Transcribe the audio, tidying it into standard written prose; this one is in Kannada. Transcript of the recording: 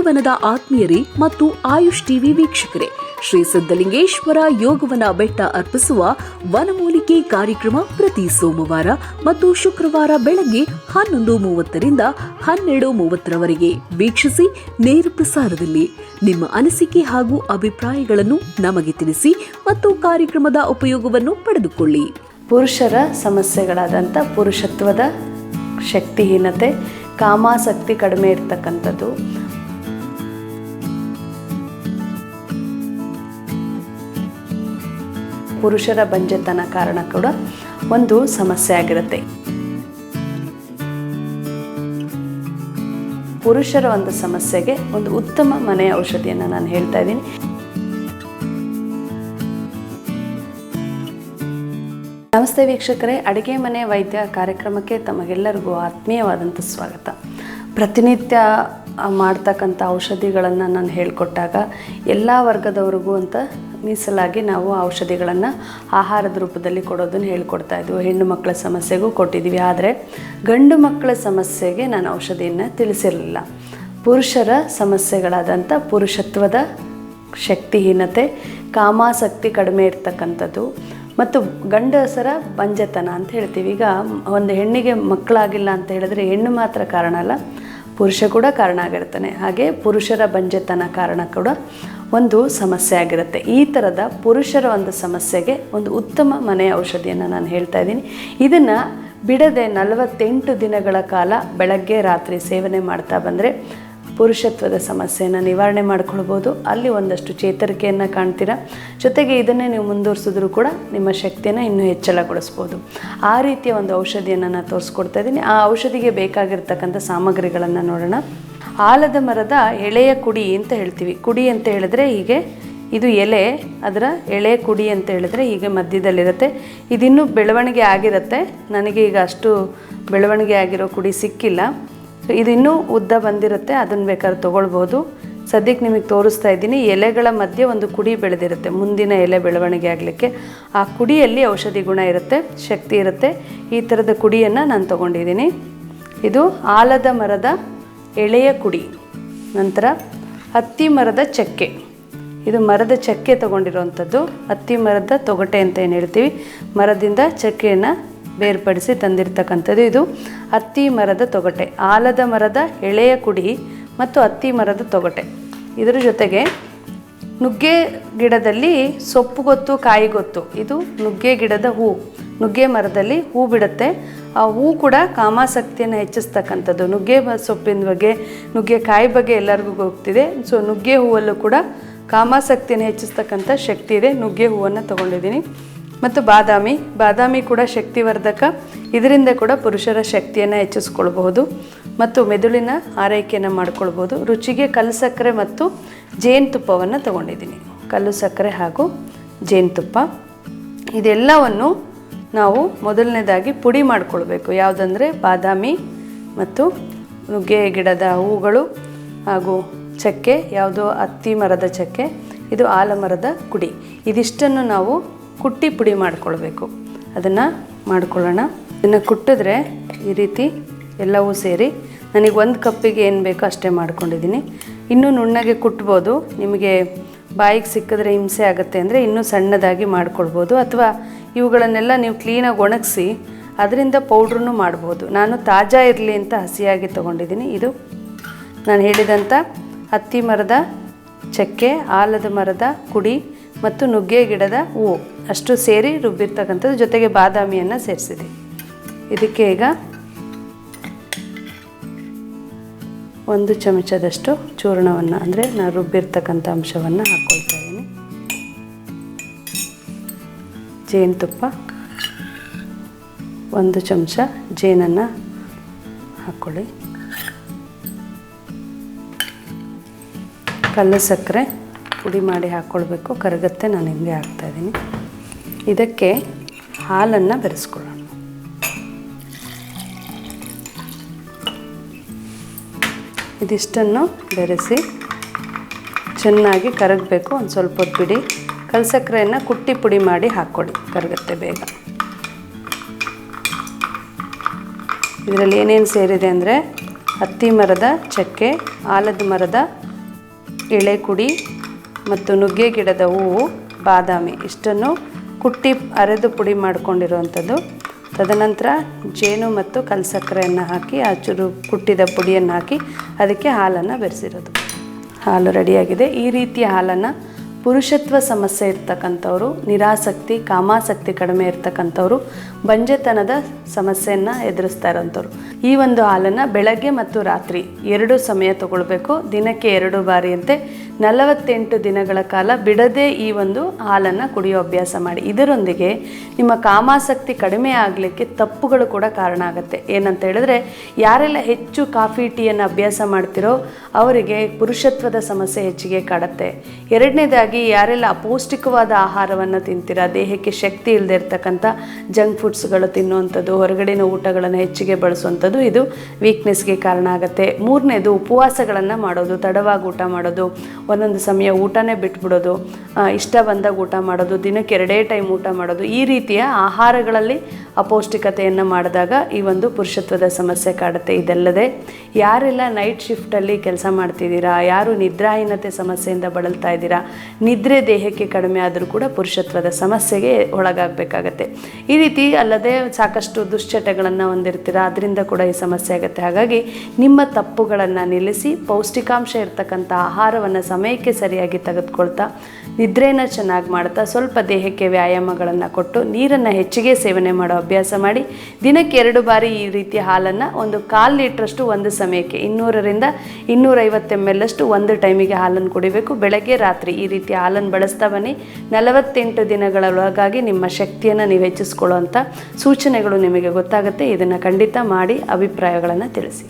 ಜೀವನದ ಆತ್ಮೀಯರೇ ಮತ್ತು ಆಯುಷ್ ಟಿವಿ ವೀಕ್ಷಕರೇ, ಶ್ರೀ ಸಿದ್ಧಲಿಂಗೇಶ್ವರ ಯೋಗವನ ಬೆಟ್ಟ ಅರ್ಪಿಸುವ ವನಮೂಲಿಕೆ ಕಾರ್ಯಕ್ರಮ ಪ್ರತಿ ಸೋಮವಾರ ಮತ್ತು ಶುಕ್ರವಾರ ಬೆಳಗ್ಗೆ 11:30ರಿಂದ 12:30ರವರೆಗೆ ವೀಕ್ಷಿಸಿ. ನೇರ ಪ್ರಸಾರದಲ್ಲಿ ನಿಮ್ಮ ಅನಿಸಿಕೆ ಹಾಗೂ ಅಭಿಪ್ರಾಯಗಳನ್ನು ನಮಗೆ ತಿಳಿಸಿ ಮತ್ತು ಕಾರ್ಯಕ್ರಮದ ಉಪಯೋಗವನ್ನು ಪಡೆದುಕೊಳ್ಳಿ. ಪುರುಷರ ಸಮಸ್ಯೆಗಳಾದಂಥ ಪುರುಷತ್ವದ ಶಕ್ತಿಹೀನತೆ, ಕಾಮಾಸಕ್ತಿ ಕಡಿಮೆ ಇರ್ತಕ್ಕಂಥದ್ದು, ಪುರುಷರ ಬಂಜೆತನ ಕಾರಣ ಕೂಡ ಒಂದು ಸಮಸ್ಯೆ ಆಗಿರುತ್ತೆ. ಪುರುಷರ ಒಂದು ಸಮಸ್ಯೆಗೆ ಒಂದು ಉತ್ತಮ ಮನೆಯ ಔಷಧಿಯನ್ನು ನಾನು ಹೇಳ್ತಾ ಇದ್ದೀನಿ. ನಮಸ್ತೆ ವೀಕ್ಷಕರೇ, ಅಡುಗೆ ಮನೆ ವೈದ್ಯ ಕಾರ್ಯಕ್ರಮಕ್ಕೆ ತಮಗೆಲ್ಲರಿಗೂ ಆತ್ಮೀಯವಾದಂಥ ಸ್ವಾಗತ. ಪ್ರತಿನಿತ್ಯ ಮಾಡ್ತಕ್ಕಂಥ ಔಷಧಿಗಳನ್ನು ನಾನು ಹೇಳಿಕೊಟ್ಟಾಗ ಎಲ್ಲ ವರ್ಗದವ್ರಿಗೂ ಅಂತ ಮೀಸಲಾಗಿ ನಾವು ಔಷಧಿಗಳನ್ನು ಆಹಾರದ ರೂಪದಲ್ಲಿ ಕೊಡೋದನ್ನು ಹೇಳ್ಕೊಡ್ತಾ ಇದ್ವಿ. ಹೆಣ್ಣು ಮಕ್ಕಳ ಸಮಸ್ಯೆಗೂ ಕೊಟ್ಟಿದ್ದೀವಿ, ಆದರೆ ಗಂಡು ಮಕ್ಕಳ ಸಮಸ್ಯೆಗೆ ನಾನು ಔಷಧಿಯನ್ನು ತಿಳಿಸಿರಲಿಲ್ಲ. ಪುರುಷರ ಸಮಸ್ಯೆಗಳಾದಂಥ ಪುರುಷತ್ವದ ಶಕ್ತಿಹೀನತೆ, ಕಾಮಾಸಕ್ತಿ ಕಡಿಮೆ ಇರ್ತಕ್ಕಂಥದ್ದು ಮತ್ತು ಗಂಡಸರ ಬಂಜೆತನ ಅಂತ ಹೇಳ್ತೀವಿ. ಈಗ ಒಂದು ಹೆಣ್ಣಿಗೆ ಮಕ್ಕಳಾಗಿಲ್ಲ ಅಂತ ಹೇಳಿದ್ರೆ ಹೆಣ್ಣು ಮಾತ್ರ ಕಾರಣ ಅಲ್ಲ, ಪುರುಷ ಕೂಡ ಕಾರಣ ಆಗಿರ್ತಾನೆ. ಹಾಗೆ ಪುರುಷರ ಬಂಜೆತನ ಕಾರಣ ಕೂಡ ಒಂದು ಸಮಸ್ಯೆ ಆಗಿರುತ್ತೆ. ಈ ಥರದ ಪುರುಷರ ಒಂದು ಸಮಸ್ಯೆಗೆ ಒಂದು ಉತ್ತಮ ಮನೆಯ ಔಷಧಿಯನ್ನು ನಾನು ಹೇಳ್ತಾ ಇದ್ದೀನಿ. ಇದನ್ನು ಬಿಡದೆ 48 ದಿನಗಳ ಕಾಲ ಬೆಳಗ್ಗೆ ರಾತ್ರಿ ಸೇವನೆ ಮಾಡ್ತಾ ಬಂದರೆ ಪುರುಷತ್ವದ ಸಮಸ್ಯೆಯನ್ನು ನಿವಾರಣೆ ಮಾಡ್ಕೊಳ್ಬೋದು. ಅಲ್ಲಿ ಒಂದಷ್ಟು ಚೇತರಿಕೆಯನ್ನು ಕಾಣ್ತೀರಾ. ಜೊತೆಗೆ ಇದನ್ನೇ ನೀವು ಮುಂದುವರಿಸಿದ್ರೂ ಕೂಡ ನಿಮ್ಮ ಶಕ್ತಿಯನ್ನು ಇನ್ನೂ ಹೆಚ್ಚಳಗೊಳಿಸ್ಬೋದು. ಆ ರೀತಿಯ ಒಂದು ಔಷಧಿಯನ್ನು ನಾನು ತೋರಿಸ್ಕೊಡ್ತಾ ಇದ್ದೀನಿ. ಆ ಔಷಧಿಗೆ ಬೇಕಾಗಿರ್ತಕ್ಕಂಥ ಸಾಮಗ್ರಿಗಳನ್ನು ನೋಡೋಣ. ಆಲದ ಮರದ ಎಳೆಯ ಕುಡಿ ಅಂತ ಹೇಳ್ತೀವಿ. ಕುಡಿ ಅಂತ ಹೇಳಿದ್ರೆ ಹೀಗೆ, ಇದು ಎಲೆ, ಅದರ ಎಳೆ ಕುಡಿ ಅಂತ ಹೇಳಿದ್ರೆ ಹೀಗೆ ಮಧ್ಯದಲ್ಲಿರುತ್ತೆ. ಇದಿನ್ನೂ ಬೆಳವಣಿಗೆ ಆಗಿರುತ್ತೆ. ನನಗೆ ಈಗ ಅಷ್ಟು ಬೆಳವಣಿಗೆ ಆಗಿರೋ ಕುಡಿ ಸಿಕ್ಕಿಲ್ಲ. ಇದು ಇನ್ನೂ ಉದ್ದ ಬಂದಿರುತ್ತೆ, ಅದನ್ನು ಬೇಕಾದ್ರೆ ತೊಗೊಳ್ಬೋದು. ಸದ್ಯಕ್ಕೆ ನಿಮಗೆ ತೋರಿಸ್ತಾ ಇದ್ದೀನಿ. ಎಲೆಗಳ ಮಧ್ಯೆ ಒಂದು ಕುಡಿ ಬೆಳೆದಿರುತ್ತೆ, ಮುಂದಿನ ಎಲೆ ಬೆಳವಣಿಗೆ ಆಗಲಿಕ್ಕೆ. ಆ ಕುಡಿಯಲ್ಲಿ ಔಷಧಿ ಗುಣ ಇರುತ್ತೆ, ಶಕ್ತಿ ಇರುತ್ತೆ. ಈ ಥರದ ಕುಡಿಯನ್ನು ನಾನು ತೊಗೊಂಡಿದ್ದೀನಿ. ಇದು ಆಲದ ಮರದ ಎಳೆಯ ಕುಡಿ. ನಂತರ ಹತ್ತಿ ಮರದ ಚಕ್ಕೆ, ಇದು ಮರದ ಚಕ್ಕೆ ತೊಗೊಂಡಿರೋವಂಥದ್ದು. ಹತ್ತಿ ಮರದ ತೊಗಟೆ ಅಂತ ಏನು ಹೇಳ್ತೀವಿ, ಮರದಿಂದ ಚಕ್ಕೆಯನ್ನು ಬೇರ್ಪಡಿಸಿ ತಂದಿರ್ತಕ್ಕಂಥದ್ದು. ಇದು ಹತ್ತಿ ಮರದ ತೊಗಟೆ, ಆಲದ ಮರದ ಎಳೆಯ ಕುಡಿ ಮತ್ತು ಹತ್ತಿ ಮರದ ತೊಗಟೆ. ಇದರ ಜೊತೆಗೆ ನುಗ್ಗೆ ಗಿಡದಲ್ಲಿ ಸೊಪ್ಪು ಗೊತ್ತು, ಕಾಯಿ ಗೊತ್ತು. ಇದು ನುಗ್ಗೆ ಗಿಡದ ಹೂ, ನುಗ್ಗೆ ಮರದಲ್ಲಿ ಹೂ ಬಿಡುತ್ತೆ. ಆ ಹೂ ಕೂಡ ಕಾಮಾಸಕ್ತಿಯನ್ನು ಹೆಚ್ಚಿಸ್ತಕ್ಕಂಥದ್ದು. ನುಗ್ಗೆ ಸೊಪ್ಪಿನ ಬಗ್ಗೆ, ನುಗ್ಗೆ ಕಾಯಿ ಬಗ್ಗೆ ಎಲ್ಲರಿಗೂ ಗೊತ್ತಿದೆ. ಸೊ ನುಗ್ಗೆ ಹೂವಲ್ಲೂ ಕೂಡ ಕಾಮಾಸಕ್ತಿಯನ್ನು ಹೆಚ್ಚಿಸ್ತಕ್ಕಂಥ ಶಕ್ತಿ ಇದೆ. ನುಗ್ಗೆ ಹೂವನ್ನು ತೊಗೊಂಡಿದ್ದೀನಿ. ಮತ್ತು ಬಾದಾಮಿ ಕೂಡ ಶಕ್ತಿವರ್ಧಕ. ಇದರಿಂದ ಕೂಡ ಪುರುಷರ ಶಕ್ತಿಯನ್ನು ಹೆಚ್ಚಿಸ್ಕೊಳ್ಬಹುದು ಮತ್ತು ಮೆದುಳಿನ ಆರೈಕೆಯನ್ನು ಮಾಡ್ಕೊಳ್ಬೋದು. ರುಚಿಗೆ ಕಲ್ಲು ಸಕ್ಕರೆ ಮತ್ತು ಜೇನುತುಪ್ಪವನ್ನು ತೊಗೊಂಡಿದ್ದೀನಿ. ಕಲ್ಲು ಸಕ್ಕರೆ ಹಾಗೂ ಜೇನುತುಪ್ಪ, ಇದೆಲ್ಲವನ್ನು ನಾವು ಮೊದಲನೇದಾಗಿ ಪುಡಿ ಮಾಡಿಕೊಳ್ಬೇಕು. ಯಾವುದಂದರೆ ಬಾದಾಮಿ ಮತ್ತು ನುಗ್ಗೆ ಗಿಡದ ಹೂಗಳು ಹಾಗೂ ಚಕ್ಕೆ, ಯಾವುದೋ ಹತ್ತಿ ಮರದ ಚಕ್ಕೆ, ಇದು ಆಲಮರದ ಕುಡಿ. ಇದಿಷ್ಟನ್ನು ನಾವು ಕುಟ್ಟಿ ಪುಡಿ ಮಾಡಿಕೊಳ್ಬೇಕು. ಅದನ್ನು ಮಾಡ್ಕೊಳ್ಳೋಣ. ಇದನ್ನು ಕುಟ್ಟಿದ್ರೆ ಈ ರೀತಿ ಎಲ್ಲವೂ ಸೇರಿ ನನಗೆ 1 ಕಪ್ಪಿಗೆ ಏನು ಬೇಕೋ ಅಷ್ಟೇ ಮಾಡ್ಕೊಂಡಿದ್ದೀನಿ. ಇನ್ನೂ ನುಣ್ಣಗೆ ಕುಟ್ಬೋದು. ನಿಮಗೆ ಬಾಯಿಗೆ ಸಿಕ್ಕಿದ್ರೆ ಹಿಂಸೆ ಆಗುತ್ತೆ ಅಂದರೆ ಇನ್ನೂ ಸಣ್ಣದಾಗಿ ಮಾಡ್ಕೊಳ್ಬೋದು. ಅಥವಾ ಇವುಗಳನ್ನೆಲ್ಲ ನೀವು ಕ್ಲೀನಾಗಿ ಒಣಗಿಸಿ ಅದರಿಂದ ಪೌಡ್ರನ್ನು ಮಾಡ್ಬೋದು. ನಾನು ತಾಜಾ ಇರಲಿ ಅಂತ ಹಸಿಯಾಗಿ ತೊಗೊಂಡಿದ್ದೀನಿ. ಇದು ನಾನು ಹೇಳಿದಂಥ ಹತ್ತಿ ಮರದ ಚಕ್ಕೆ, ಆಲದ ಮರದ ಕುಡಿ ಮತ್ತು ನುಗ್ಗೆ ಗಿಡದ ಹೂವು ಅಷ್ಟು ಸೇರಿ ರುಬ್ಬಿರ್ತಕ್ಕಂಥದ್ದು. ಜೊತೆಗೆ ಬಾದಾಮಿಯನ್ನು ಸೇರಿಸಿದೆ. ಇದಕ್ಕೆ ಈಗ 1 ಚಮಚದಷ್ಟು ಚೂರ್ಣವನ್ನು, ಅಂದರೆ ನಾನು ರುಬ್ಬಿರ್ತಕ್ಕಂಥ ಅಂಶವನ್ನು ಹಾಕ್ಕೊಳ್ತಾ ಇದ್ದೀನಿ. ಜೇನುತುಪ್ಪ 1 ಚಮಚ ಜೇನನ್ನು ಹಾಕ್ಕೊಳ್ಳಿ. ಕಲ್ಲು ಸಕ್ಕರೆ ಪುಡಿ ಮಾಡಿ ಹಾಕ್ಕೊಳ್ಬೇಕು, ಕರಗತ್ತೆ. ನಾನು ಹಿಂಗೆ ಹಾಕ್ತಾಯಿದ್ದೀನಿ. ಇದಕ್ಕೆ ಹಾಲನ್ನು ಬೆರೆಸ್ಕೊಳ್ಳೋಣ. ಇದಿಷ್ಟನ್ನು ಬೆರೆಸಿ ಚೆನ್ನಾಗಿ ಕರಗಬೇಕು. ಒಂದು ಸ್ವಲ್ಪ ಹೊತ್ತು ಬಿಡಿ. ಕಲ್ಲು ಸಕ್ಕರೆಯನ್ನು ಕುಟ್ಟಿ ಪುಡಿ ಮಾಡಿ ಹಾಕ್ಕೊಳ್ಳಿ, ಕರಗತ್ತೆ ಬೇಗ. ಇದರಲ್ಲಿ ಏನೇನು ಸೇರಿದೆ ಅಂದರೆ ಹತ್ತಿ ಮರದ ಚಕ್ಕೆ, ಆಲದ ಮರದ ಎಳೆ ಕುಡಿ ಮತ್ತು ನುಗ್ಗೆ ಗಿಡದ ಹೂವು, ಬಾದಾಮಿ ಇಷ್ಟನ್ನು ಕುಟ್ಟಿ ಅರೆದು ಪುಡಿ ಮಾಡ್ಕೊಂಡಿರುವಂಥದ್ದು. ತದನಂತರ ಜೇನು ಮತ್ತು ಕಲ್ಸಕ್ಕರೆಯನ್ನು ಹಾಕಿ ಆ ಚೂರು ಕುಟ್ಟಿದ ಪುಡಿಯನ್ನು ಹಾಕಿ ಅದಕ್ಕೆ ಹಾಲನ್ನು ಬೆರೆಸಿರೋದು. ಹಾಲು ರೆಡಿಯಾಗಿದೆ. ಈ ರೀತಿಯ ಹಾಲನ್ನು ಪುರುಷತ್ವ ಸಮಸ್ಯೆ ಇರ್ತಕ್ಕಂಥವ್ರು, ನಿರಾಸಕ್ತಿ, ಕಾಮಾಸಕ್ತಿ ಕಡಿಮೆ ಇರ್ತಕ್ಕಂಥವ್ರು, ಬಂಜೆತನದ ಸಮಸ್ಯೆಯನ್ನು ಎದುರಿಸ್ತಾ ಇರೋಂಥವ್ರು ಈ ಒಂದು ಹಾಲನ್ನು ಬೆಳಗ್ಗೆ ಮತ್ತು ರಾತ್ರಿ 2 ಸಮಯ ತಗೊಳ್ಬೇಕು. ದಿನಕ್ಕೆ 2 ಬಾರಿಯಂತೆ 48 ದಿನಗಳ ಕಾಲ ಬಿಡದೆ ಈ ಒಂದು ಹಾಲನ್ನು ಕುಡಿಯೋ ಅಭ್ಯಾಸ ಮಾಡಿ. ಇದರೊಂದಿಗೆ ನಿಮ್ಮ ಕಾಮಾಸಕ್ತಿ ಕಡಿಮೆ ಆಗಲಿಕ್ಕೆ ತಪ್ಪುಗಳು ಕೂಡ ಕಾರಣ ಆಗುತ್ತೆ. ಏನಂತ ಹೇಳಿದ್ರೆ, ಯಾರೆಲ್ಲ ಹೆಚ್ಚು ಕಾಫಿ ಟೀಯನ್ನು ಅಭ್ಯಾಸ ಮಾಡ್ತಿರೋ ಅವರಿಗೆ ಪುರುಷತ್ವದ ಸಮಸ್ಯೆ ಹೆಚ್ಚಿಗೆ ಕಾಡುತ್ತೆ. ಎರಡನೇದಾಗಿ, ಯಾರೆಲ್ಲ ಅಪೌಷ್ಟಿಕವಾದ ಆಹಾರವನ್ನು ತಿಂತೀರಾ, ದೇಹಕ್ಕೆ ಶಕ್ತಿ ಇಲ್ಲದೆ ಇರ್ತಕ್ಕಂಥ ಜಂಕ್ ಫುಡ್ಸ್ಗಳು ತಿನ್ನುವಂಥದ್ದು, ಹೊರಗಡೆನ ಊಟಗಳನ್ನು ಹೆಚ್ಚಿಗೆ ಬಳಸುವಂಥದ್ದು, ಇದು ವೀಕ್ನೆಸ್ಗೆ ಕಾರಣ ಆಗುತ್ತೆ. ಮೂರನೇದು, ಉಪವಾಸಗಳನ್ನು ಮಾಡೋದು, ತಡವಾಗಿ ಊಟ ಮಾಡೋದು, ಒಂದೊಂದು ಸಮಯ ಊಟನೇ ಬಿಟ್ಬಿಡೋದು, ಇಷ್ಟ ಬಂದಾಗ ಊಟ ಮಾಡೋದು, ದಿನಕ್ಕೆ 2 ಟೈಮ್ ಊಟ ಮಾಡೋದು, ಈ ರೀತಿಯ ಆಹಾರಗಳಲ್ಲಿ ಅಪೌಷ್ಟಿಕತೆಯನ್ನು ಮಾಡಿದಾಗ ಈ ಒಂದು ಪುರುಷತ್ವದ ಸಮಸ್ಯೆ ಕಾಡುತ್ತೆ. ಇದಲ್ಲದೆ ಯಾರೆಲ್ಲ ನೈಟ್ ಶಿಫ್ಟಲ್ಲಿ ಕೆಲಸ ಮಾಡ್ತಿದ್ದೀರಾ, ಯಾರು ನಿದ್ರಾಹೀನತೆ ಸಮಸ್ಯೆಯಿಂದ ಬಳಲ್ತಾ ಇದ್ದೀರಾ, ನಿದ್ರೆ ದೇಹಕ್ಕೆ ಕಡಿಮೆ ಆದರೂ ಕೂಡ ಪುರುಷತ್ವದ ಸಮಸ್ಯೆಗೆ ಒಳಗಾಗಬೇಕಾಗತ್ತೆ. ಈ ರೀತಿ ಅಲ್ಲದೆ ಸಾಕಷ್ಟು ದುಶ್ಚಟಗಳನ್ನು ಹೊಂದಿರ್ತೀರ, ಅದರಿಂದ ಕೂಡ ಈ ಸಮಸ್ಯೆ ಆಗುತ್ತೆ. ಹಾಗಾಗಿ ನಿಮ್ಮ ತಪ್ಪುಗಳನ್ನು ನಿಲ್ಲಿಸಿ ಪೌಷ್ಟಿಕಾಂಶ ಇರ್ತಕ್ಕಂಥ ಆಹಾರವನ್ನು ಸಮಯಕ್ಕೆ ಸರಿಯಾಗಿ ತೆಗೆದುಕೊಳ್ತಾ, ನಿದ್ರೆಯನ್ನು ಚೆನ್ನಾಗಿ ಮಾಡ್ತಾ, ಸ್ವಲ್ಪ ದೇಹಕ್ಕೆ ವ್ಯಾಯಾಮಗಳನ್ನು ಕೊಟ್ಟು, ನೀರನ್ನು ಹೆಚ್ಚಿಗೆ ಸೇವನೆ ಮಾಡೋ ಅಭ್ಯಾಸ ಮಾಡಿ, ದಿನಕ್ಕೆ 2 ಬಾರಿ ಈ ರೀತಿಯ ಹಾಲನ್ನು 1/4 ಲೀಟ್ರಷ್ಟು ಒಂದು ಸಮಯಕ್ಕೆ 200ರಿಂದ 250 ml ಅಷ್ಟು ಒಂದು ಟೈಮಿಗೆ ಹಾಲನ್ನು ಕುಡಿಬೇಕು. ಬೆಳಗ್ಗೆ ರಾತ್ರಿ ಈ ರೀತಿಯ ಹಾಲನ್ನು ಬಳಸ್ತಾ ಬನ್ನಿ. 48 ದಿನಗಳ ಒಳಗಾಗಿ ನಿಮ್ಮ ಶಕ್ತಿಯನ್ನು ನೀವು ಹೆಚ್ಚಿಸ್ಕೊಳ್ಳುವಂಥ ಸೂಚನೆಗಳು ನಿಮಗೆ ಗೊತ್ತಾಗುತ್ತೆ. ಇದನ್ನು ಖಂಡಿತ ಮಾಡಿ ಅಭಿಪ್ರಾಯಗಳನ್ನು ತಿಳಿಸಿ.